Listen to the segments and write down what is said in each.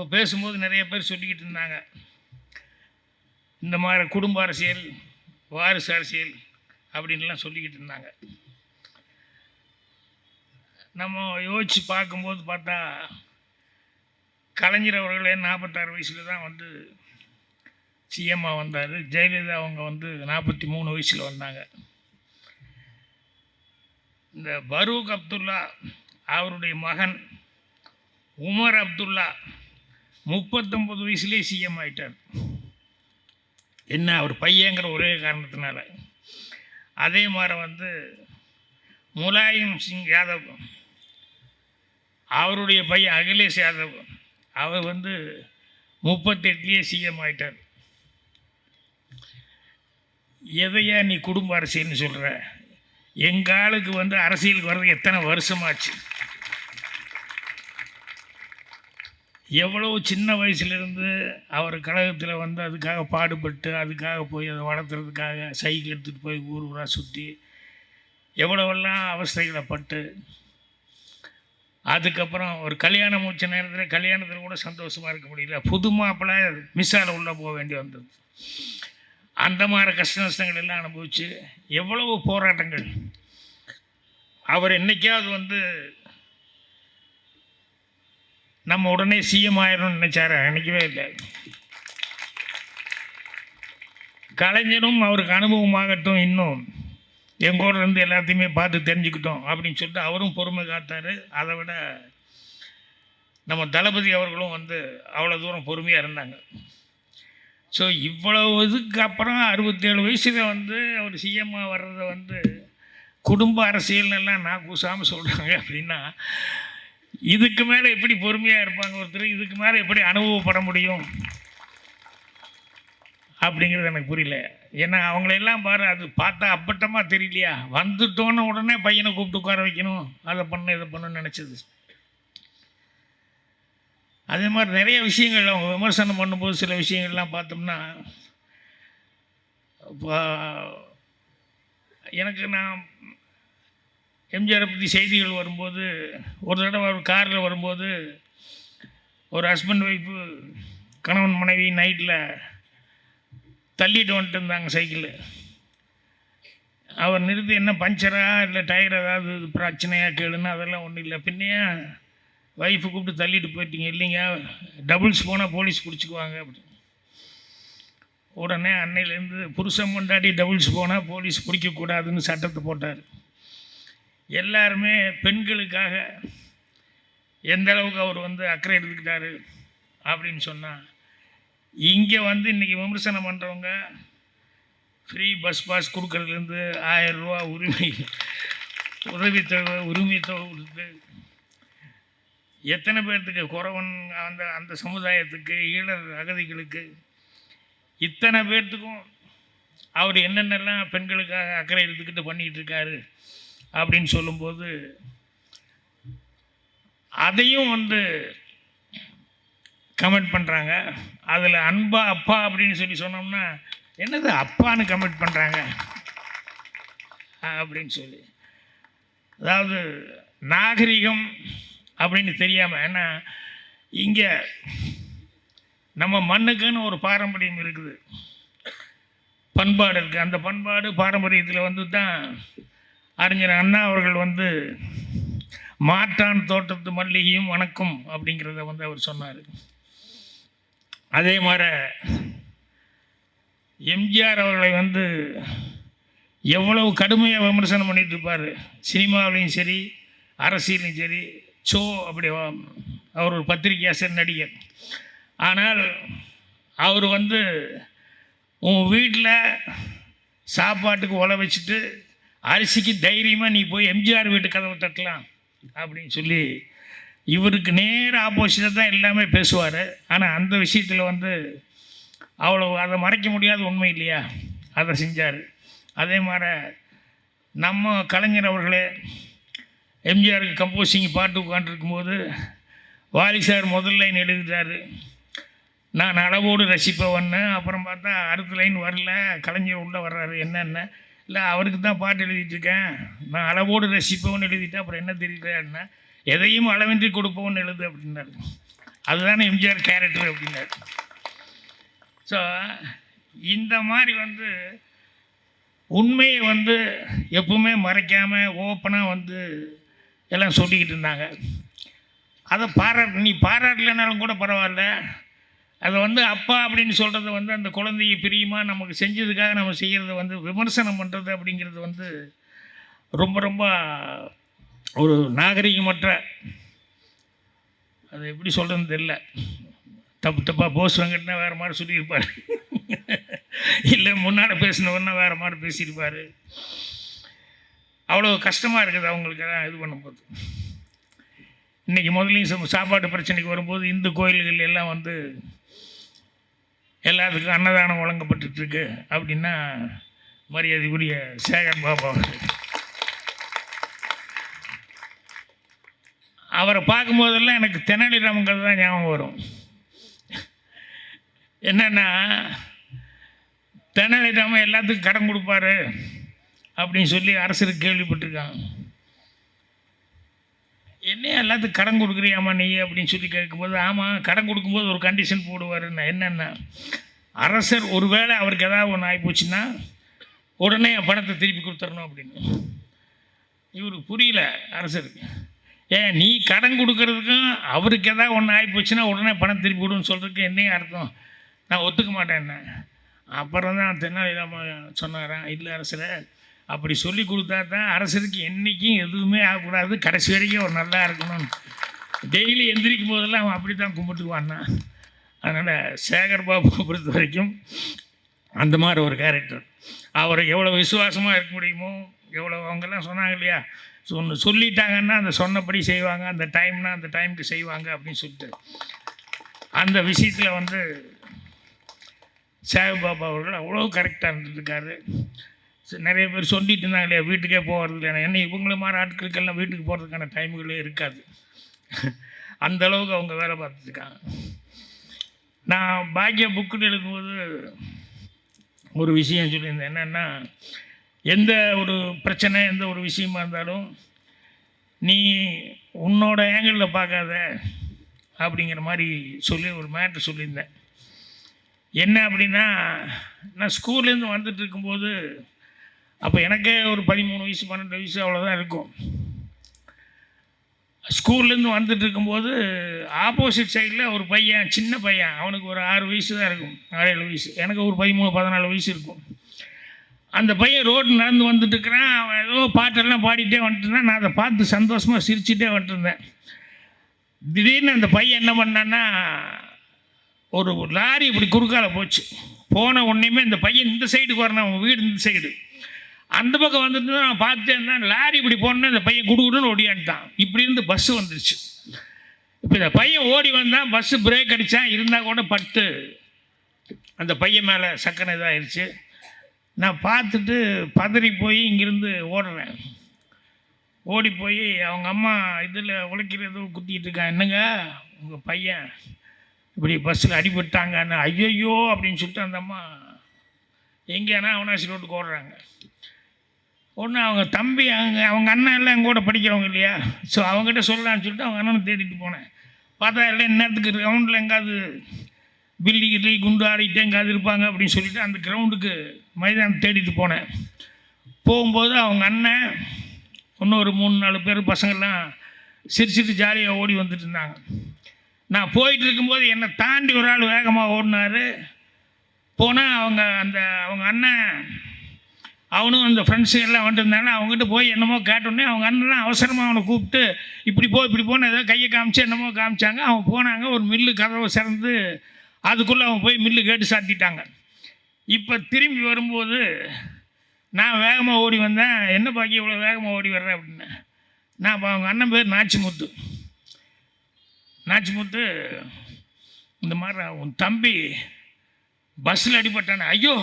அப்போ பேசும்போது நிறைய பேர் சொல்லிக்கிட்டு இருந்தாங்க, இந்த மாதிரி குடும்ப அரசியல், வாரிசு அரசியல் அப்படின்லாம் சொல்லிக்கிட்டு இருந்தாங்க. நம்ம யோசித்து பார்க்கும்போது பார்த்தா, கலைஞர் அவர்களே 46 வயசில் தான் வந்து சிஎம்மாக வந்தார். ஜெயலலிதா அவங்க வந்து 43 வயசில் வந்தாங்க. இந்த பரூக் அப்துல்லா அவருடைய மகன் உமர் அப்துல்லா 39 வயசுலேயே சிஎம் ஆகிட்டார். என்ன, அவர் பையங்கிற ஒரே காரணத்தினால. அதே மாதிரி வந்து முலாயம் சிங் யாதவ், அவருடைய பையன் அகிலேஷ் யாதவ், அவர் வந்து 38லேயே சிஎம் ஆகிட்டார். எதையா நீ குடும்ப அரசியல்னு சொல்கிற? எங்கள் ஆளுக்கு வந்து அரசியலுக்கு வர்றது எத்தனை வருஷமாச்சு? எவ்வளோ சின்ன வயசுலேருந்து அவர் கழகத்தில் வந்து அதுக்காக பாடுபட்டு, அதுக்காக போய் அதை வளர்த்துறதுக்காக சைக்கிள் எடுத்துகிட்டு போய் ஊர் ஊராக சுற்றி எவ்வளோவெல்லாம் அவஸ்தைகளை பட்டு, அதுக்கப்புறம் ஒரு கல்யாணம் முடிச்ச நேரத்தில் கல்யாணத்தில் கூட சந்தோஷமாக இருக்க முடியல. புது மாப்பிள்ளை மிஸ்ஸால் உள்ளே போக வேண்டி வந்தது. அந்த மாதிரி கஷ்ட நஷ்டங்கள் எல்லாம் அனுபவித்து எவ்வளவு போராட்டங்கள். அவர் என்றைக்காவது வந்து நம்ம உடனே சிஎம் ஆயிரணும்னு நினைச்சாரு? நினைக்கவே இல்லை. கலைஞரும் அவருக்கு அனுபவமாகட்டும், இன்னும் எங்கூட இருந்து எல்லாத்தையுமே பார்த்து தெரிஞ்சுக்கிட்டோம் அப்படின்னு சொல்லிட்டு அவரும் பொறுமை காத்தார். அதை விட நம்ம தளபதி அவர்களும் வந்து அவ்வளோ தூரம் பொறுமையாக இருந்தாங்க. ஸோ இவ்வளவு இதுக்கு அப்புறம் 67 வயசில் வந்து அவர் சிஎம்மாக வர்றதை வந்து குடும்ப அரசியல்னெல்லாம் நான் கூசாமல் சொல்கிறாங்க அப்படின்னா, இதுக்கு மேலே எப்படி பொறுமையாக இருப்பாங்க ஒருத்தர்? இதுக்கு மேலே எப்படி அனுபவப்பட முடியும் அப்படிங்கிறது எனக்கு புரியல. ஏன்னா அவங்களெல்லாம் பாரு, அது பார்த்தா அப்பட்டமாக தெரியலையா? வந்துட்டோன்னு உடனே பையனை கூப்பிட்டு உட்கார வைக்கணும், அதை பண்ண இதை பண்ணணும்னு நினச்சது. அதே மாதிரி நிறைய விஷயங்கள் அவங்க விமர்சனம் பண்ணும்போது சில விஷயங்கள்லாம் பார்த்தோம்னா, எனக்கு நான் எம்ஜிஆரை பற்றி செய்திகள் வரும்போது, ஒரு தடவை அவர் காரில் வரும்போது ஒரு ஹஸ்பண்ட் ஒய்ஃபு கணவன் மனைவி நைட்டில் தள்ளிட்டு வந்துட்டு இருந்தாங்க சைக்கிள். அவர் நிறுத்தி, என்ன பஞ்சரா இல்லை டயர் ஏதாவது பிரச்சனையாக கேளுன்னு. அதெல்லாம் ஒன்றும் இல்லை. பின்னையே ஒய்ஃபு கூப்பிட்டு தள்ளிட்டு போயிட்டீங்க? இல்லைங்க, டபுள்ஸ் போனால் போலீஸ் பிடிச்சிக்குவாங்க அப்படின்னு. உடனே அன்னையிலேருந்து புருஷன் கொண்டாடி டபுள்ஸ் போனால் போலீஸ் பிடிக்கக்கூடாதுன்னு சட்டத்தை போட்டார். எல்லாருமே பெண்களுக்காக எந்த அளவுக்கு அவர் வந்து அக்கறை எடுத்துக்கிட்டாரு அப்படின்னு சொன்னால், இங்கே வந்து இன்றைக்கி விமர்சனம் பண்ணுறவங்க ஃப்ரீ பஸ் பாஸ் கொடுக்கறதுலேருந்து 1000 ரூபா உரிமைத்தொகை கொடுத்து எத்தனை பேர்த்துக்கு, குறவன் அந்த சமுதாயத்துக்கு, ஈழர் அகதிகளுக்கு, இத்தனை பேர்த்துக்கும் அவர் என்னென்னலாம் பெண்களுக்காக அக்கறை எடுத்துக்கிட்டு பண்ணிகிட்டு இருக்காரு அப்படின்னு சொல்லும்போது, அதையும் வந்து கமெண்ட் பண்ணுறாங்க. அதில் அன்பா அப்பா அப்படின்னு சொல்லி சொன்னோம்னா, என்னது அப்பான்னு கமெண்ட் பண்ணுறாங்க அப்படின்னு சொல்லி. அதாவது நாகரிகம் அப்படின்னு தெரியாமல். ஏன்னா இங்கே நம்ம மண்ணுக்குன்னு ஒரு பாரம்பரியம் இருக்குது, பண்பாடு இருக்குது. அந்த பண்பாடு பாரம்பரியத்தில் வந்து தான் அறிஞர் அண்ணா அவர்கள் வந்து மாற்றான் தோட்டத்து மல்லிகையும் வணக்கம் அப்படிங்கிறத வந்து அவர் சொன்னார். அதே மாதிரி எம்ஜிஆர் அவர்களை வந்து எவ்வளவு கடுமையாக விமர்சனம் பண்ணிகிட்டு இருப்பார். சினிமாவிலையும் சரி, அரசியலையும் சரி. அப்படி அவர் ஒரு பத்திரிகை ஆசிரியர், நடிகர். ஆனால் அவர் வந்து உன் வீட்டில் சாப்பாட்டுக்கு உழ வச்சுட்டு அரிசிக்கு தைரியமாக நீ போய் எம்ஜிஆர் வீட்டு கதவை தட்டலாம் அப்படின்னு சொல்லி இவருக்கு நேர ஆப்போசிட்டாக தான் எல்லாமே பேசுவார். ஆனால் அந்த விஷயத்தில் வந்து அவ்வளோ அதை மறைக்க முடியாத உண்மை இல்லையா, அதை செஞ்சார். அதே மாதிரி நம்ம கலைஞர் அவர்களே எம்ஜிஆருக்கு கம்போசிங் பாட்டு உட்காந்துருக்கும்போது வாரிசார் முதல் லைன் எழுதிட்டார், நான் அளவோடு ரசிப்பவன்னு. அப்புறம் பார்த்தா அடுத்த லைன் வரல, கலைஞர் உள்ளே வர்றாரு. என்னென்ன இல்லை, அவருக்கு தான் பாட்டு எழுதிட்டுருக்கேன், நான் அளவோடு ரசிப்பவன் எழுதிட்டேன், அப்புறம் என்ன தெரியலன்னா எதையும் அளவின்றி கொடுப்பவன் எழுது அப்படின்னாரு. அதுதானே எம்ஜிஆர் கேரக்டர் அப்படின்னாரு. ஸோ இந்த மாதிரி வந்து உண்மையை வந்து எப்பவுமே மறைக்காமல் ஓப்பனாக வந்து எல்லாம் சொல்லிக்கிட்டு இருந்தாங்க. அதை நீ பாராட்டலைனாலும் கூட பரவாயில்ல, அதை வந்து அப்பா அப்படின்னு சொல்கிறத வந்து அந்த குழந்தைய பிரியமாக நமக்கு செஞ்சதுக்காக நம்ம செய்கிறத வந்து விமர்சனம் பண்ணுறது அப்படிங்கிறது வந்து ரொம்ப ரொம்ப ஒரு நாகரிகமற்ற, அது எப்படி சொல்கிறதுன்னு தெரியல. தப்பாக போஸ் வெங்கட்னா வேறு மாதிரி சொல்லியிருப்பார், இல்லை முன்னால் பேசினவர்னா வேறு மாதிரி பேசியிருப்பார். அவ்வளோ கஷ்டமாக இருக்குது அவங்களுக்கு தான் இது பண்ணும்போது. இன்றைக்கி முதலையும் சாப்பாட்டு பிரச்சனைக்கு வரும்போது இந்து கோயில்கள் எல்லாம் வந்து எல்லாத்துக்கும் அன்னதானம் வழங்கப்பட்டுருக்கு அப்படின்னா மரியாதைக்குரிய சேகர் பாபு அவரை பார்க்கும்போதெல்லாம் எனக்கு தெனாலிராமன் தான் ஞாபகம் வரும். என்னென்னா தெனாலிராமன் எல்லாத்துக்கும் கடன் கொடுப்பாரு அப்படின்னு சொல்லி அரசருக்கு கேள்விப்பட்டிருக்காங்க. என்ன எல்லாத்துக்கும் கடன் கொடுக்குறியாமா நீ அப்படின்னு சொல்லி கேட்கும்போது, ஆமாம் கடன் கொடுக்கும்போது ஒரு கண்டிஷன் போடுவாருன்னா என்னென்னா, அரசர் ஒருவேளை அவருக்கு ஏதாவது ஒன்று ஆகிப்போச்சுன்னா உடனே பணத்தை திருப்பி கொடுத்துடணும் அப்படின்னு. இவருக்கு புரியல அரசருக்கு. ஏன் நீ கடன் கொடுக்கறதுக்கும் அவருக்கு எதாவது ஒன்று ஆகிப்போச்சுன்னா உடனே பணம் திருப்பி கொடுன்னு சொல்கிறதுக்கு என்னையும் அர்த்தம், நான் ஒத்துக்க மாட்டேன். அப்புறம் தான் தெனாலிராமன் சொன்னாரான், இல்லை அரசரை அப்படி சொல்லி கொடுத்தா தான் அரசருக்கு என்றைக்கும் எதுவுமே ஆகக்கூடாது, கடைசி வரைக்கும் அவர் நல்லா இருக்கணும். டெய்லி எந்திரிக்கும் போதெல்லாம் அவன் அப்படி தான் கும்பிட்டுக்குவான்னா. அதனால் சேகர் பாபு பொறுத்த வரைக்கும் அந்த மாதிரி ஒரு கேரக்டர். அவரை எவ்வளோ விசுவாசமாக இருக்க முடியுமோ, எவ்வளோ அவங்கெல்லாம் சொன்னாங்க இல்லையா, சொல்லிட்டாங்கன்னா அந்த சொன்னபடி செய்வாங்க, அந்த டைம்னா அந்த டைமுக்கு செய்வாங்க அப்படின்னு சொல்லிட்டு அந்த விஷயத்தில் வந்து சேகர் பாபு அவர்கள் அவ்வளோ கரெக்டாக இருந்துருக்காரு. நிறைய பேர் சொல்லிட்டு இருந்தாங்க இல்லையா, வீட்டுக்கே போகிறது இல்லையா, என்ன இவங்கள மாதிரி ஆட்களுக்கெல்லாம் வீட்டுக்கு போகிறதுக்கான டைமுகளே இருக்காது. அந்தளவுக்கு அவங்க வேலை பார்த்துருக்காங்க. நான் பாக்கிய புக்குன்னு எழுதும்போது ஒரு விஷயம் சொல்லியிருந்தேன். என்னென்னா, எந்த ஒரு பிரச்சனை எந்த ஒரு விஷயமா இருந்தாலும் நீ உன்னோட ஏங்கிளில் பார்க்காத அப்படிங்கிற மாதிரி சொல்லி ஒரு மேட்ரு சொல்லியிருந்தேன். என்ன அப்படின்னா, நான் ஸ்கூல்லேருந்து வந்துட்டு இருக்கும்போது அப்போ எனக்கே ஒரு 13 வயசு 12 வயசு அவ்வளோதான் இருக்கும். ஸ்கூல்லேருந்து வந்துட்டு இருக்கும்போது ஆப்போசிட் சைடில் ஒரு பையன், சின்ன பையன், அவனுக்கு ஒரு 6 வயசு தான் இருக்கும், 6-7 வயசு, எனக்கு ஒரு 13-14 வயசு இருக்கும். அந்த பையன் ரோடு நடந்து வந்துட்டு இருக்கிறான். அவன் ஏதோ பாட்டெல்லாம் பாடிட்டே வந்துட்டுருந்தான். நான் அதை பார்த்து சந்தோஷமாக சிரிச்சுட்டே வந்துட்டுருந்தேன். திடீர்னு அந்த பையன் என்ன பண்ணான்னா, ஒரு லாரி இப்படி குறுக்கால போச்சு. போன உடனேயுமே இந்த பையன் இந்த சைடுக்கு வரணும், அவங்க வீடு இந்த சைடு, அந்த பக்கம் வந்துட்டு நான் பார்த்துட்டே இருந்தேன். லாரி இப்படி போனோன்னா இந்த பையன் குடுகுடுன்னு ஓடியான்ட்டான். இப்படி இருந்து பஸ்ஸு வந்துருச்சு. இப்போ இந்த பையன் ஓடி வந்தான், பஸ்ஸு பிரேக் அடித்தான், இருந்தால் கூட பட்டு அந்த பையன் மேலே சக்கரை இதாகிடுச்சு. நான் பார்த்துட்டு பதறி போய் இங்கேருந்து ஓடுறேன். ஓடி போய் அவங்க அம்மா இதில் உழைக்கிறது குத்திக்கிட்டு இருக்கான். என்னங்க உங்கள் பையன் இப்படி பஸ்ஸில் அடிபட்டாங்கன்னு. ஐயோ அப்படின்னு சொல்லிட்டு அந்த அம்மா எங்கேனா அவனாசி ரோட்டுக்கு ஓடுறாங்க. ஒன்று அவங்க தம்பி அவங்க அண்ணன் எல்லாம் எங்கூட படிக்கிறவங்க இல்லையா, ஸோ அவங்ககிட்ட சொல்லலான்னு சொல்லிட்டு அவங்க அண்ணனை தேடிட்டு போனேன். பார்த்தா எல்லாம் இந்நேரத்துக்கு கிரவுண்டில் எங்காவது பில்லி கில்லி குண்டு ஆடிட்டு எங்காவது இருப்பாங்க அப்படின்னு சொல்லிட்டு அந்த கிரவுண்டுக்கு மைதானம் தேடிட்டு போனேன். போகும்போது அவங்க அண்ணன் இன்னொரு 3-4 பேர் பசங்கள்லாம் சிரிச்சிட்டு ஜாலியாக ஓடி வந்துட்டு இருந்தாங்க. நான் போயிட்டு இருக்கும்போது என்னை தாண்டி ஒரு ஆள் வேகமாக ஓடினார். போனால் அவங்க அண்ணன் அவனும் அந்த ஃப்ரெண்ட்ஸு எல்லாம் வந்துருந்தாங்க. அவங்ககிட்ட போய் என்னமோ கேட்டோடனே அவங்க அண்ணன் அவசரமாக அவனை கூப்பிட்டு இப்படி போன ஏதோ கையை காமிச்சு என்னமோ காமிச்சாங்க. அவன் போனாங்க, ஒரு மில்லு கதவை திறந்து அதுக்குள்ளே அவன் போய் மில்லு கேட்டு சாத்திட்டாங்க. இப்போ திரும்பி வரும்போது நான் வேகமாக ஓடி வந்தேன். என்ன பாக்கி இவ்வளோ வேகமாக ஓடி வர்றேன் அப்படின்னு. நான் இப்போ அவங்க அண்ணன் பேர் நாச்சிமுத்து. இந்த மாதிரி உன் தம்பி பஸ்ஸில் அடிபட்டானே. ஐயோ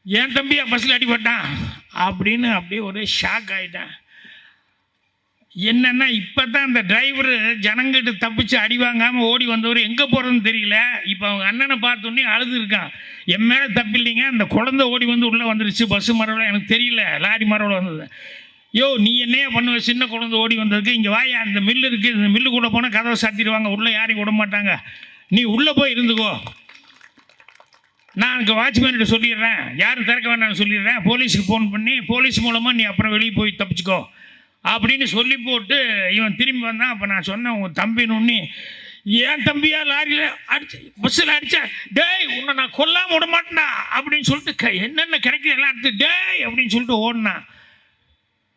என் தம்பியா பஸ்ஸில் அடிபட்டான் அப்படின்னு அப்படியே ஒரே ஷாக் ஆகிட்டேன். என்னென்னா இப்போ தான் அந்த டிரைவரு ஜனங்கிட்ட தப்பிச்சு அடி வாங்காமல் ஓடி வந்தவர் எங்கே போகிறதுன்னு தெரியல. இப்போ அவங்க அண்ணனை பார்த்தோன்னே அழுது இருக்கான். என் மேலே தப்பில்லைங்க, அந்த குழந்தை ஓடி வந்து உள்ளே வந்துருச்சு, பஸ்ஸு மரவில் எனக்கு தெரியல, லாரி மரவில் வந்தது. யோ நீ என்னையா பண்ணுவ, சின்ன குழந்தை ஓடி வந்ததுக்கு, இங்கே வாயா, அந்த மில்லு இருக்குது, இந்த மில்லுக்குள்ளே போனால் கதவை சாத்திடுவாங்க, உள்ளே யாரையும் விட மாட்டாங்க, நீ உள்ளே போய் இருந்துக்கோ, நான் இங்கே வாட்ச்மேன்கிட்ட சொல்லிடுறேன், யாரும் திறக்க வேண்டாம்னு சொல்லிடுறேன், போலீஸுக்கு ஃபோன் பண்ணி போலீஸ் மூலமாக நீ அப்புறம் வெளியே போய் தப்பிச்சுக்கோ அப்படின்னு சொல்லி போட்டு இவன் திரும்பி வந்தான். அப்போ நான் சொன்னேன், உங்கள் தம்பின்னு, ஏன் தம்பியா லாரியில் அடிச்சு பஸ்ஸில் அடித்தா, டேய் உன்னை நான் கொல்லாமல் விட மாட்டேனா அப்படின்னு சொல்லிட்டு என்னென்ன கிடைக்கிற எல்லாம் எடுத்து டேய் அப்படின்னு சொல்லிட்டு ஓடினான்.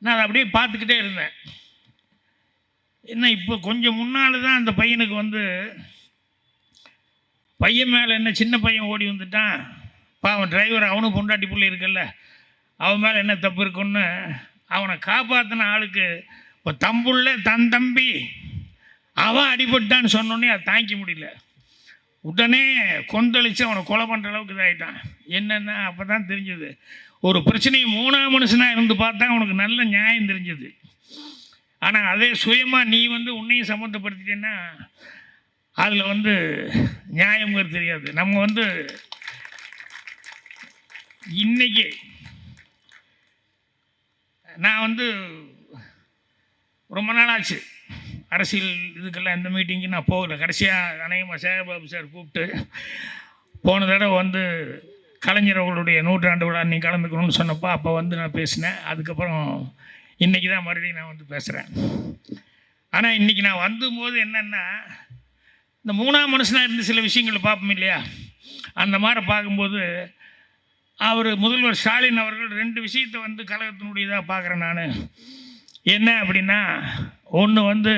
நான் அதை அப்படியே பார்த்துக்கிட்டே இருந்தேன். என்ன இப்போ கொஞ்சம் முன்னால் தான் அந்த பையனுக்கு வந்து பையன் மேலே என்ன சின்ன பையன் ஓடி வந்துட்டான், பாவன் டிரைவர் அவனும் பொண்டாட்டி பிள்ளை இருக்குல்ல, அவன் மேலே என்ன தப்பு இருக்குன்னு அவனை காப்பாற்றின ஆளுக்கு இப்போ தம்புள்ள தன் தம்பி அவன் அடிபட்டான்னு சொன்னோன்னே அதை தாங்கிக்க முடியல, உடனே கொந்தளித்து அவனை கொலை பண்ணுற அளவுக்கு இதாகிட்டான். என்னென்னா அப்போ தான் தெரிஞ்சது, ஒரு பிரச்சனையை மூணாம் மனுஷனாக இருந்து பார்த்தா அவனுக்கு நல்ல நியாயம் தெரிஞ்சது. ஆனால் அதே சுயமாக நீ வந்து உன்னையும் சம்மந்தப்படுத்திட்டேன்னா அதில் வந்து நியாயங்கிறது தெரியாது. நம்ம வந்து இன்னைக்கு நான் வந்து ரொம்ப நாள் ஆச்சு அரசியல் இதுக்கெல்லாம், எந்த மீட்டிங்கு நான் போகல. கடைசியாக அநேகமாக சேகர்பாபு சார் கூப்பிட்டு போன தடவை வந்து கலைஞர் அவர்களுடைய 100ஆண்டு விழா நீ கலந்துக்கணும்னு சொன்னப்போ அப்போ வந்து நான் பேசினேன். அதுக்கப்புறம் இன்றைக்கி தான் மறுபடியும் நான் வந்து பேசுகிறேன். ஆனால் இன்றைக்கி நான் வந்தபோது என்னென்னா, இந்த மூணாம் மனுஷனாக இருந்து சில விஷயங்களை பார்ப்போம் இல்லையா, அந்த மாதிரி பார்க்கும்போது அவர் முதல்வர் ஸ்டாலின் அவர்கள் 2 விஷயத்தை வந்து கழகத்தினுடையதாக பார்க்குறேன் நான். என்ன அப்படின்னா, ஒன்று வந்து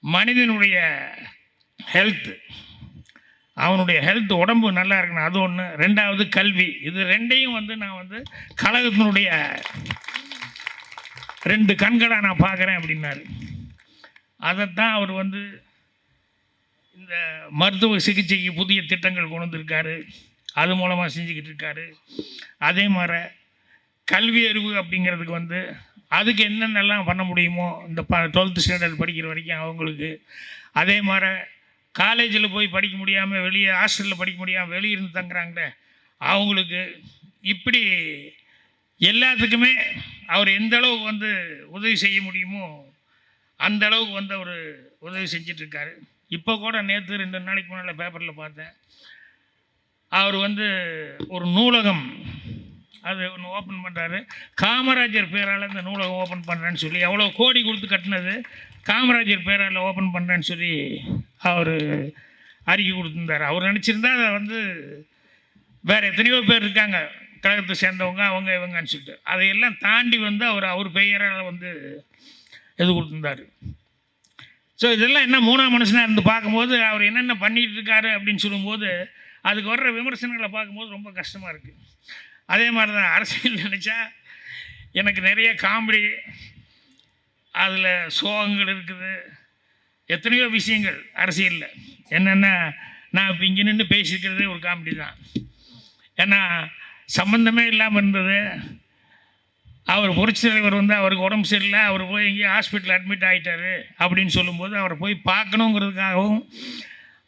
மனிதனுடைய ஹெல்த்து, அவனுடைய ஹெல்த் உடம்பு நல்லா இருக்கணும், அது ஒன்று. 2வது கல்வி. இது 2ஐயும் வந்து நான் வந்து கழகத்தினுடைய 2 கண்களாக நான் பார்க்குறேன் அப்படின்னாரு. அதைத்தான் அவர் வந்து இந்த மருத்துவ சிகிச்சைக்கு புதிய திட்டங்கள் கொண்டு வந்திருக்காரு, அது மூலமாக செஞ்சுக்கிட்டு இருக்காரு. அதே மாதிரி கல்வி அறிவு அப்படிங்கிறதுக்கு வந்து அதுக்கு என்னென்னலாம் பண்ண முடியுமோ இந்த 12th ஸ்டாண்டர்ட் படிக்கிற வரைக்கும் அவங்களுக்கு, அதே மாதிரி காலேஜில் போய் படிக்க முடியாமல் வெளியே ஹாஸ்டலில் படிக்க முடியாமல் வெளியிருந்து தங்குறாங்களே அவங்களுக்கு, இப்படி எல்லாத்துக்குமே அவர் எந்த அளவுக்கு வந்து உதவி செய்ய முடியுமோ அந்த அளவுக்கு வந்து அவர் உதவி செஞ்சிட்ருக்காரு. இப்போ கூட நேற்று 2 நாளைக்கு முன்னால் பேப்பரில் பார்த்தேன், அவர் வந்து ஒரு நூலகம் அது ஒன்று ஓப்பன் பண்ணுறாரு. காமராஜர் பேரால் இந்த நூலகம் ஓப்பன் பண்ணுறேன்னு சொல்லி, எவ்வளோ கோடி கொடுத்து கட்டினது, காமராஜர் பேரால் ஓப்பன் பண்ணுறேன்னு சொல்லி அவர் அறிக்கை கொடுத்துருந்தார். அவர் நினச்சிருந்தா அதை வந்து வேறு எத்தனையோ பேர் இருக்காங்க கழகத்தை சேர்ந்தவங்க, அவங்க இவங்கன்னு சொல்லிட்டு, அதையெல்லாம் தாண்டி வந்து அவர் பெயரால் வந்து இது கொடுத்துருந்தார். ஸோ இதெல்லாம் என்ன மூணாம் மனுஷனாக இருந்து பார்க்கும்போது அவர் என்னென்ன பண்ணிகிட்டு இருக்காரு அப்படின்னு சொல்லும்போது அதுக்கு வர்ற விமர்சனங்களை பார்க்கும்போது ரொம்ப கஷ்டமாக இருக்குது. அதே மாதிரி தான் அரசியல் நினச்சா எனக்கு நிறைய காமெடி, அதில் சோகங்கள் இருக்குது, எத்தனையோ விஷயங்கள் அரசியலில். என்னென்னா, நான் இப்போ இங்கே நின்று பேசிக்கிறதே ஒரு காமெடி தான். ஏன்னா சம்மந்தமே இல்லாமல் இருந்தது. அவர் புரட்சி தலைவர் வந்து அவருக்கு உடம்பு சரியில்லை, அவர் போய் எங்கேயும் ஹாஸ்பிட்டல் அட்மிட் ஆகிட்டார் அப்படின்னு சொல்லும்போது அவரை போய் பார்க்கணுங்கிறதுக்காகவும்,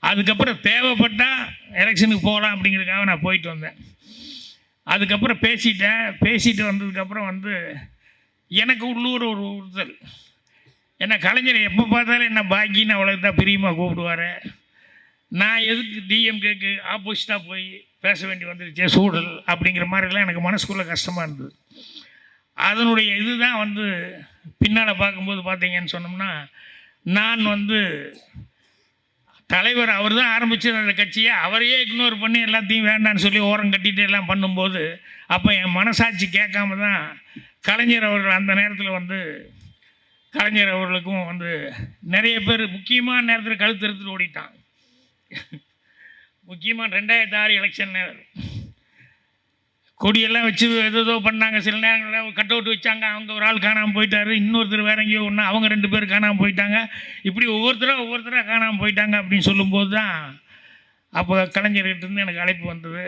அதுக்கப்புறம் தேவைப்பட்டால் எலெக்ஷனுக்கு போகலாம் அப்படிங்கிறதுக்காக நான் போயிட்டு வந்தேன். அதுக்கப்புறம் பேசிட்டு வந்ததுக்கப்புறம் வந்து எனக்கு உள்ளூர் ஒரு உறுத்தல். ஏன்னா கலைஞர் எப்போ பார்த்தாலும் என்ன பாக்கின்னு அவ்வளோ தான் பிரியமாக கூப்பிடுவார். நான் எதுக்கு டிஎம்கேக்கு ஆப்போசிட்டாக போய் பேச வேண்டி வந்துருச்சே சூழல் அப்படிங்கிற மாதிரிலாம் எனக்கு மனசுக்குள்ளே கஷ்டமாக இருந்தது. அதனுடைய இதுதான் வந்து பின்னால் பார்க்கும்போது பார்த்தீங்கன்னு சொன்னோம்னா, நான் வந்து தலைவர் அவர் தான் ஆரம்பித்த அந்த கட்சியை அவரையே இக்னோர் பண்ணி எல்லாத்தையும் வேண்டான்னு சொல்லி ஓரம் கட்டிட்டு எல்லாம் பண்ணும்போது, அப்போ என் மனசாட்சி கேட்காம தான் கலைஞர் அவர்கள் அந்த நேரத்தில் வந்து கலைஞர் அவர்களுக்கும் வந்து நிறைய பேர் முக்கியமான நேரத்தில் கழுத்து எடுத்துட்டு ஓடிட்டான். முக்கியமாக 2006 எலெக்ஷன் நேரம் கொடியெல்லாம் வச்சு ஏதோ பண்ணாங்க. சில நேரங்களில் கட் அவுட் வச்சாங்க, அவங்க ஒரு ஆள் காணாமல் போயிட்டார், இன்னொருத்தர் வேற எங்கேயோ ஒன்று, அவங்க 2 பேர் காணாமல் போயிட்டாங்க. இப்படி ஒவ்வொருத்தராக காணாமல் போயிட்டாங்க அப்படின்னு சொல்லும்போது தான் அப்போ கலைஞர்கிட்டேருந்து எனக்கு அழைப்பு வந்தது.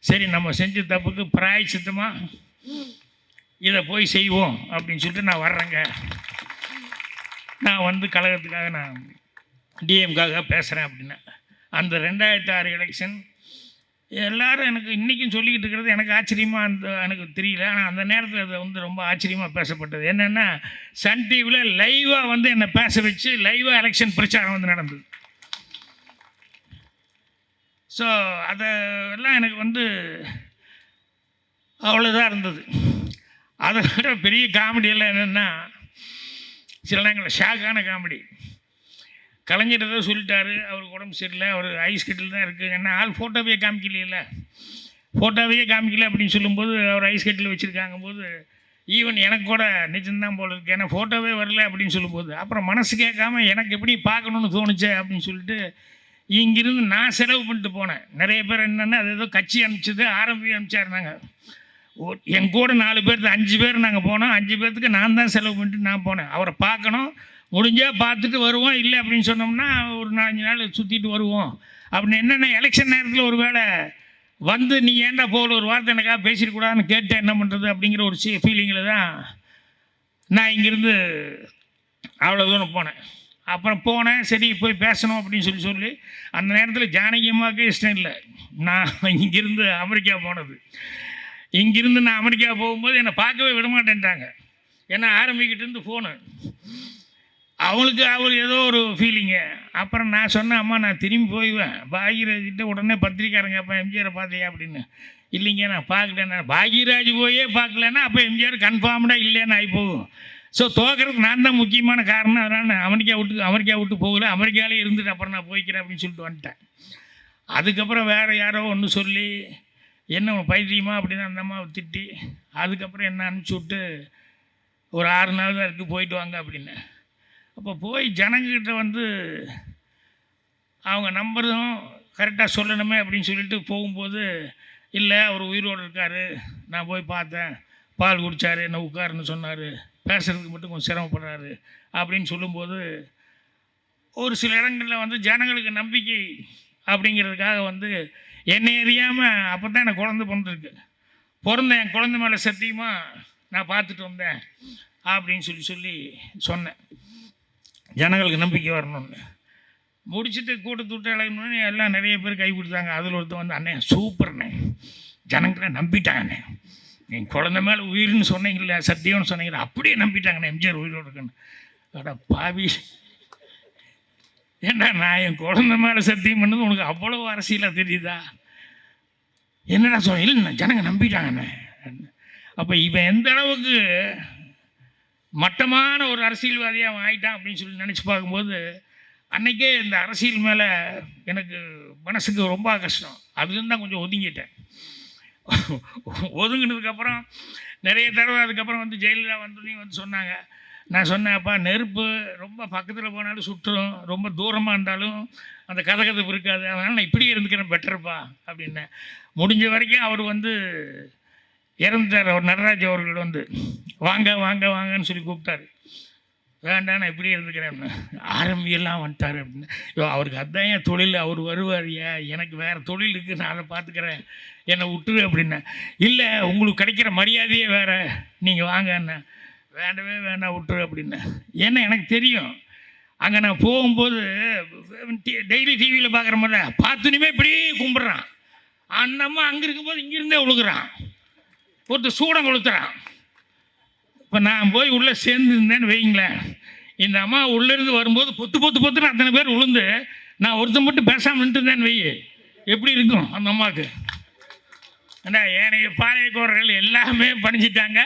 சரி, நம்ம செஞ்ச தப்புக்கு பிராயச்சித்தமாக இதை போய் செய்வோம் அப்படின்னு சொல்லிட்டு நான் வர்றேங்க. நான் வந்து கழகத்துக்காக நான் டிஎம்காக பேசுகிறேன் அப்படின்னா, அந்த 2006 எலெக்ஷன் எல்லாரும் எனக்கு இன்றைக்கும் சொல்லிக்கிட்டு இருக்கிறது எனக்கு ஆச்சரியமாக எனக்கு தெரியல. ஆனால் அந்த நேரத்தில் அது வந்து ரொம்ப ஆச்சரியமாக பேசப்பட்டது. என்னென்னா, சன் டிவியில் லைவாக வந்து என்னை பேச வச்சு லைவாக எலெக்ஷன் பிரச்சாரம் வந்து நடந்தது. ஸோ அதெல்லாம் எனக்கு வந்து அவ்வளோதான் இருந்தது. அதை விட பெரிய காமெடியெல்லாம் என்னென்னா, சில நேரங்களில் ஷாக்கான காமெடி. கலைஞர் ஏதோ சொல்லிட்டாரு, அவருக்கு உடம்பு சரியில்லை, அவர் ஐஸ் கட்டில் தான் இருக்குது. ஏன்னா ஆள் ஃபோட்டோவே காமிக்கலையில, ஃபோட்டோவையே காமிக்கல அப்படின்னு சொல்லும்போது அவர் ஐஸ் கட்டில் வச்சுருக்காங்க போது ஈவன் எனக்கு கூட நிஜம்தான் போல இருக்குது, ஏன்னா ஃபோட்டோவே வரல அப்படின்னு சொல்லும்போது அப்புறம் மனசு கேட்காம எனக்கு எப்படி பார்க்கணுன்னு தோணுச்சே அப்படின்னு சொல்லிட்டு இங்கிருந்து நான் செலவு பண்ணிட்டு போனேன். நிறைய பேர் என்னென்னா அது ஏதோ கட்சி அனுப்பிச்சது ஆரம்பி அனுப்பிச்சாருந்தாங்க. என் கூட 4 பேர் 5 பேர் நாங்கள் போனோம். 5 பேர்த்துக்கு நான் தான் செலவு பண்ணிட்டு நான் போனேன். அவரை பார்க்கணும், முடிஞ்சால் பார்த்துட்டு வருவோம், இல்லை அப்படின்னு சொன்னோம்னா ஒரு 4 நாள் சுற்றிட்டு வருவோம் அப்படின்னு. என்னென்ன எலெக்ஷன் நேரத்தில் ஒரு வேளை வந்து நீ ஏன்டா போகல, ஒரு வார்த்தை எனக்காக பேசிடக்கூடாதுன்னு கேட்டேன், என்ன பண்ணுறது அப்படிங்கிற ஒரு ஃபீலிங்கில் தான் நான் இங்கேருந்து அவ்வளோ தூரம் போனேன். அப்புறம் போனேன், சரி போய் பேசணும் அப்படின்னு சொல்லி அந்த நேரத்தில் ஜானகி அம்மாவுக்கு இஷ்டம் இல்லை நான் இங்கேருந்து அமெரிக்கா போனது. இங்கிருந்து நான் அமெரிக்கா போகும்போது என்னை பார்க்கவே விடமாட்டேன்ட்டாங்க. ஏன்னா ஆரம்பிக்கிட்டேருந்து ஃபோனு அவளுக்கு அவர் ஏதோ ஒரு ஃபீலிங்கு. அப்புறம் நான் சொன்னேன், அம்மா நான் திரும்பி போய்வேன், பாக்யராஜ்கிட்ட உடனே பத்திரிக்காரங்க அப்போ எம்ஜிஆரை பார்த்தியா அப்படின்னு. இல்லைங்க நான் பார்க்கலன்னா, பாக்யராஜ் போயே பார்க்கலன்னா அப்போ எம்ஜிஆர் கன்ஃபார்ம்டாக இல்லைன்னு ஆகி போகும். ஸோ தோக்கிறதுக்கு நான் தான் முக்கியமான காரணம். அதனால் நான் அமெரிக்கா விட்டு போகல, அமெரிக்காவிலே இருந்துட்டு அப்புறம் நான் போய்க்கிறேன் அப்படின்னு சொல்லிட்டு வந்துட்டேன். அதுக்கப்புறம் வேறு யாரோ ஒன்று சொல்லி என்ன பைத்தியமா அப்படின்னு அந்த அம்மாவை திட்டி அதுக்கப்புறம் என்ன அனுப்பிச்சி விட்டு ஒரு 6 நாள் தான் இருக்குது, போயிட்டு வாங்க அப்படின்னு. அப்போ போய் ஜனங்கிட்ட வந்து அவங்க நம்பரும் கரெக்டாக சொல்லணுமே அப்படின்னு சொல்லிட்டு போகும்போது, இல்லை அவர் உயிரோடு இருக்கார், நான் போய் பார்த்தேன், பால் குடித்தார், என்ன உட்காருன்னு சொன்னார், பேசுகிறதுக்கு மட்டும் கொஞ்சம் சிரமப்படுறாரு அப்படின்னு சொல்லும்போது ஒரு சில இடங்களில் வந்து ஜனங்களுக்கு நம்பிக்கை அப்படிங்கிறதுக்காக வந்து என்னை அறியாமல் அப்போ தான் எனக்கு குழந்தை பிறந்திருக்கு, பிறந்தேன், என் குழந்தை மேலே சத்தியமாக நான் பார்த்துட்டு வந்தேன் அப்படின்னு சொல்லி சொன்னேன், ஜனங்களுக்கு நம்பிக்கை வரணும்னு. முடிச்சுட்டு கூட்டத்தை விட்டு இழகணுன்னு எல்லாம் நிறைய பேர் கை கொடுத்தாங்க. அதில் ஒருத்தர் வந்து, அண்ணே சூப்பர்ண்ணே, ஜனங்களை நம்பிட்டாங்கண்ணே, என் குழந்தை மேலே உயிர்னு சொன்னீங்களே, சத்தியம்னு சொன்னீங்களே, அப்படியே நம்பிட்டாங்கண்ணே எம்ஜிஆர் உயிரோடு இருக்குன்னு. அட பாவி, ஏண்டா நான் என் குழந்தை மேலே சத்தியம் பண்ணது உனக்கு அவ்வளோ அரசியலாக தெரியுதா? என்னடா சொன்ன? இல்லை ஜனங்க நம்பிட்டாங்கண்ணே. அப்போ இவன் எந்த அளவுக்கு மட்டமான ஒரு அரசியல்வாதியாக அவன் ஆகிட்டான் அப்படின்னு சொல்லி நினச்சி பார்க்கும்போது அன்றைக்கே இந்த அரசியல் மேலே எனக்கு மனசுக்கு ரொம்ப கஷ்டம். அதுலேருந்து தான் கொஞ்சம் ஒதுங்கிட்டேன். ஒதுங்கினதுக்கப்புறம் நிறைய தடவை அதுக்கப்புறம் வந்து ஜெயலலிதா வந்தோடனே வந்து சொன்னாங்க. நான் சொன்னேன், அப்பா நெருப்பு ரொம்ப பக்கத்தில் போனாலும் சுற்றும், ரொம்ப தூரமாக இருந்தாலும் அந்த கதகதப்பு இருக்காது, அதனால் நான் இப்படியே இருந்துக்கிறேன், பெட்டர்ப்பா அப்படின்னேன். முடிஞ்ச வரைக்கும் அவர் வந்து இறந்துட்டார். அவர் நடராஜ் அவர்கள் வந்து வாங்க வாங்க வாங்கன்னு சொல்லி கூப்பிட்டாரு. வேண்டாம் நான் இப்படியே இருந்துக்கிறேன், ஆரம்பியெல்லாம் வந்துட்டார் அப்படின்னு. அவருக்கு அதுதான் என் தொழில், அவர் வருவார், எனக்கு வேறு தொழில் இருக்குது, நான் அதை பார்த்துக்கிறேன், என்னை விட்டுரு அப்படின்னேன். இல்லை உங்களுக்கு கிடைக்கிற மரியாதையே வேறு, நீங்கள் வாங்கண்ணே. வேண்டவே வேண்டாம் விட்டுரு அப்படின்னேன். ஏன்னா எனக்கு தெரியும், அங்கே நான் போகும்போது டெய்லி டிவியில் பார்க்குற மாதிரி பார்த்துனுமே இப்படியே கும்பிட்றான். அந்த அம்மா அங்கே இருக்கும்போது இங்கேருந்தே விழுகுறான், ஒருத்தர் சூடம் கொளுத்துறான். இப்போ நான் போய் உள்ளே சேர்ந்துருந்தேன்னு வைங்களேன், இந்த அம்மா உள்ளேருந்து வரும்போது பொத்துன்னு அத்தனை பேர் விழுந்து நான் ஒருத்தன் மட்டும் பேசாமல் நின்றுருந்தேன்னு வெய்ய, எப்படி இருக்கும் அந்த அம்மாவுக்கு? ஏன்னா ஏனைய பாளையக்கோரர்கள் எல்லாமே பணிஞ்சிட்டாங்க,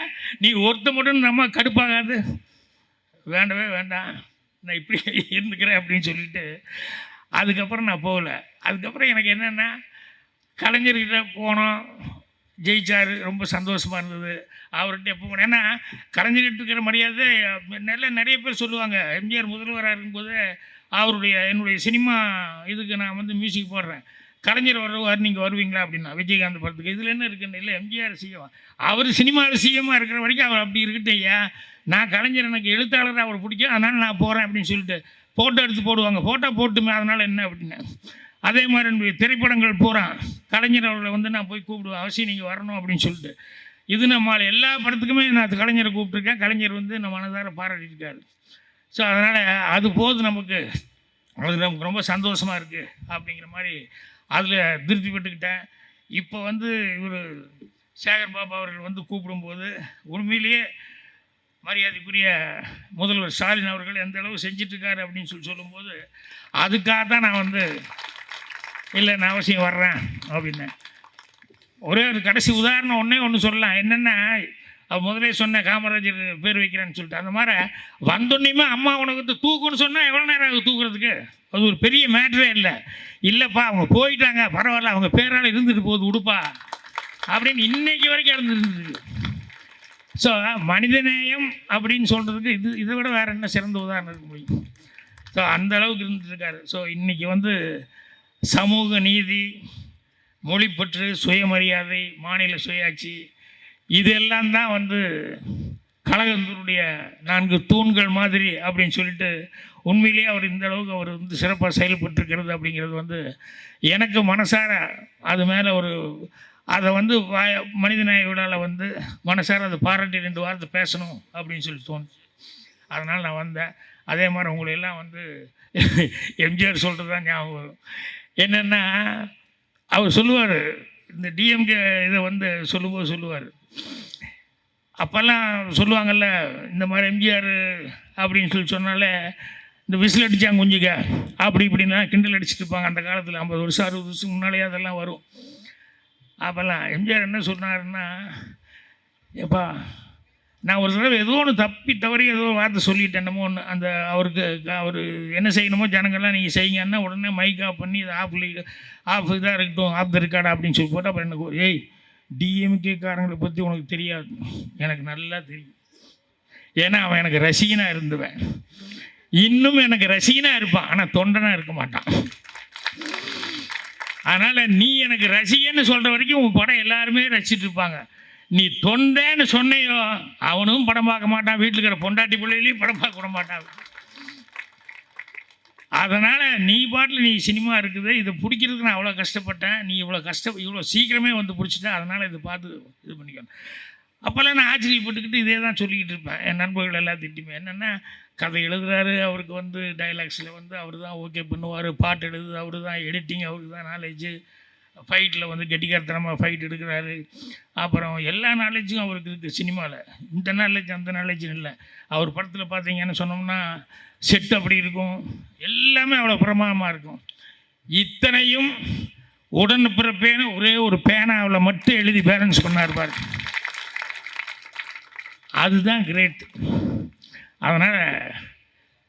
நீ ஒருத்த மட்டும் இந்த அம்மா கடுப்பாகாது? வேண்டவே வேண்டாம், நான் இப்படி இருந்துக்கிறேன் அப்படின்னு சொல்லிட்டு அதுக்கப்புறம் நான் போகல. அதுக்கப்புறம் எனக்கு என்னென்னா, கலைஞர்கிட்ட போனோம், ஜெயிச்சார், ரொம்ப சந்தோஷமாக இருந்தது. அவர்கிட்ட எப்போ போனேன், ஏன்னா கலைஞர்கிட்ட இருக்கிற மரியாதை நிறைய பேர் சொல்லுவாங்க. எம்ஜிஆர் முதல்வராக இருக்கும்போது என்னுடைய சினிமா இதுக்கு நான் வந்து மியூசிக் போடுறேன், கலைஞர் வருவார், நீங்கள் வருவீங்களா அப்படின்னா, விஜயகாந்த் படத்துக்கு. இதில் என்ன இருக்குன்னு, இல்லை எம்ஜிஆர் சிஎம், அவர் சினிமாவில் சிஎம்மாக இருக்கிற வரைக்கும் அவர் அப்படி இருக்கட்டும் ஐயா, நான் கலைஞர், எனக்கு எழுத்தாளர் அவர் பிடிக்கும், அதனால் நான் போகிறேன் அப்படின்னு சொல்லிட்டு ஃபோட்டோ எடுத்து போடுவாங்க. ஃபோட்டோ போட்டுமே, அதனால் என்ன அப்படின்னு. அதே மாதிரி என்னுடைய திரைப்படங்கள் போகிறான், கலைஞர் அவர்களை வந்து நான் போய் கூப்பிடுவேன், அவசியம் நீங்கள் வரணும் அப்படின்னு சொல்லிட்டு. இது நம்ம எல்லா படத்துக்குமே நான் கலைஞரை கூப்பிட்ருக்கேன், கலைஞர் வந்து நம்ம மனதார பாராட்டியிருக்காரு. ஸோ அதனால் அது போது நமக்கு, அது நமக்கு ரொம்ப சந்தோஷமாக இருக்குது அப்படிங்கிற மாதிரி அதில் திருப்தி பெற்றுக்கிட்டேன். இப்போ வந்து இவர் சேகர் பாபு அவர்கள் வந்து கூப்பிடும்போது உண்மையிலேயே மரியாதைக்குரிய முதல்வர் ஸ்டாலின் அவர்கள் எந்த அளவு செஞ்சிட்ருக்காரு அப்படின்னு சொல்லும்போது அதுக்காக தான் நான் வந்து இல்லை நான் அவசியம் வர்றேன் அப்படின்னேன். ஒரே ஒரு கடைசி உதாரணம் ஒன்று சொல்லலாம். என்னென்னா முதலே சொன்ன காமராஜர் பேர் வைக்கிறேன்னு சொல்லிட்டு அந்த மாதிரி வந்தோன்னையுமே அம்மா உனக்கு தூக்குன்னு சொன்னால் எவ்வளோ நேரம் ஆகுது தூக்குறதுக்கு? அது ஒரு பெரிய மேட்ரே இல்லைப்பா அவங்க போயிட்டாங்க பரவாயில்ல அவங்க பேரால் இருந்துட்டு போகுது உடுப்பா அப்படின்னு இன்னைக்கு வரைக்கும் இருந்துருக்கு. ஸோ மனிதநேயம் அப்படின்னு சொல்கிறதுக்கு இதை விட வேறு என்ன சிறந்த உதாரணம் இருக்க முடியும்? ஸோ அந்த அளவுக்கு இருந்துட்டுருக்காரு. ஸோ இன்றைக்கி வந்து சமூக நீதி, மொழிப்பற்று, சுயமரியாதை, மாநில சுயாட்சி இதெல்லாம் தான் வந்து கழகத்தினுடைய 4 தூண்கள் மாதிரி அப்படின்னு சொல்லிட்டு உண்மையிலேயே அவர் இந்த அளவுக்கு அவர் வந்து சிறப்பாக செயல்பட்டுருக்கிறது அப்படிங்கிறது வந்து எனக்கு மனசார அது மேலே ஒரு அதை வந்து மனிதநேய விழாவில் வந்து மனசார அதை பாராட்டி 2 வாரத்தை பேசணும் அப்படின்னு சொல்லி தோணுச்சு. அதனால் நான் வந்தேன். அதே மாதிரி உங்களையெல்லாம் வந்து எம்ஜிஆர் சொல்கிறது தான் ஞாபகம் வரும். என்னென்னா அவர் சொல்லுவார், இந்த டிஎம்கே இதை வந்து சொல்லுவார், அப்போல்லாம் சொல்லுவாங்கள்ல இந்த மாதிரி எம்ஜிஆர் அப்படின்னு சொல்லி சொன்னாலே இந்த விசில் அடித்தாங்க குஞ்சுக்க அப்படி இப்படின்னா கிண்டல் அடிச்சுட்டு இருப்பாங்க. அந்த காலத்தில் 50 வருஷம் 60 வருஷம் முன்னாலேயே அதெல்லாம் வரும். அப்போல்லாம் எம்ஜிஆர் என்ன சொன்னாருன்னா, எப்பா நான் ஒரு தடவை ஏதோ ஒன்று தவறி ஏதோ வார்த்தை சொல்லிட்டேன் என்னமோ ஒன்று, அந்த அவருக்கு அவர் என்ன செய்யணுமோ ஜனங்கள்லாம் நீங்கள் செய்யுங்கன்னா உடனே மைக் ஆஃப் பண்ணி இது ஆஃப் இதாக இருக்கட்டும், ஆஃப் த ரெக்கார்டு அப்படின்னு சொல்லி போட்டு அப்புறம் எனக்கு ஏய் டிஎம்கேக்காரங்களை பற்றி உனக்கு தெரியாது, எனக்கு நல்லா தெரியும். ஏன்னா அவன் எனக்கு ரசிகனாக இருந்துவேன், இன்னும் எனக்கு ரசிகனாக இருப்பான், ஆனால் தொண்டனாக இருக்க மாட்டான். அதனால் நீ எனக்கு ரசிகன்னு சொல்கிற வரைக்கும் உன் படம் எல்லாருமே ரசிச்சுட்டு இருப்பாங்க. நீ தொண்டேன்னு சொன்னையோ அவனும் படம் பார்க்க மாட்டான், வீட்டில் இருக்கிற பொண்டாட்டி பிள்ளைகளையும் படம் பார்க்க விட மாட்டான். அதனால் நீ பாட்டில் நீ சினிமா இருக்குது, இதை பிடிக்கிறதுக்கு நான் அவ்வளோ கஷ்டப்பட்டேன், நீ இவ்வளோ சீக்கிரமே வந்து பிடிச்சிட்டேன், அதனால் இதை பார்த்து இது பண்ணிக்கணும். அப்போல்லாம் நான் ஆச்சரியப்பட்டுக்கிட்டு இதே தான் சொல்லிக்கிட்டு இருப்பேன் என் நண்பர்கள் எல்லாத்திட்டையுமே. என்னென்னா கதை எழுதுகிறாரு, அவருக்கு வந்து டைலாக்ஸில் வந்து அவர் தான் ஓகே பண்ணுவார், பாட்டு எழுதுது அவர் தான், எடிட்டிங் அவருக்கு தான் நாலேஜு, ஃபைட்டில் வந்து கெட்டிக்காரத்தனமாக ஃபைட் எடுக்கிறாரு, அப்புறம் எல்லா நாலேஜும் அவருக்கு இருக்குது சினிமாவில். இந்த நாலேஜ் அந்த நாலேஜும் இல்லை. அவர் படத்தில் பார்த்தீங்கன்னு சொன்னோம்னா செட் அப்படி இருக்கும், எல்லாமே அவ்வளோ பிரமாதமாக இருக்கும். இத்தனையும் உடன் பிறப்பேன்னு ஒரே ஒரு பேனாவில் மட்டும் எழுதி பேலன்ஸ் பண்ணார் பாரு, அதுதான் கிரேட். அதனால்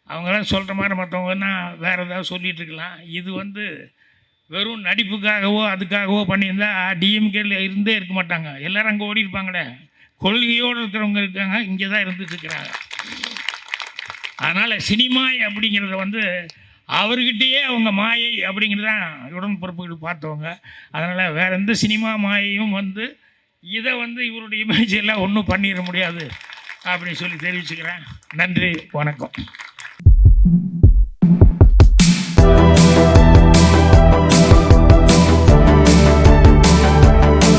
அவங்களாம் சொல்கிற மாதிரி மற்றவங்கன்னா வேறு ஏதாவது சொல்லிகிட்டு இருக்கலாம். இது வந்து வெறும் நடிப்புக்காகவோ அதுக்காகவோ பண்ணியிருந்தா டிஎம்கேல இருந்தே இருக்க மாட்டாங்க, எல்லோரும் அங்கே ஓடி இருப்பாங்களே. கொள்கையோடு இருக்கிறவங்க இருக்காங்க, இங்கே தான் இருந்துட்டுருக்கிறாங்க. அதனால் சினிமா அப்படிங்கிறத வந்து அவர்கிட்டயே அவங்க மாயை அப்படிங்கிறதான் உடன்பிறப்புகள் பார்த்தவங்க. அதனால் வேறு எந்த சினிமா மாயையும் வந்து இதை வந்து இவருடைய இமேஜ் எல்லாம் ஒன்றும் பண்ணிட முடியாது அப்படின்னு சொல்லி தெரிவிச்சுக்கிறேன். நன்றி, வணக்கம்.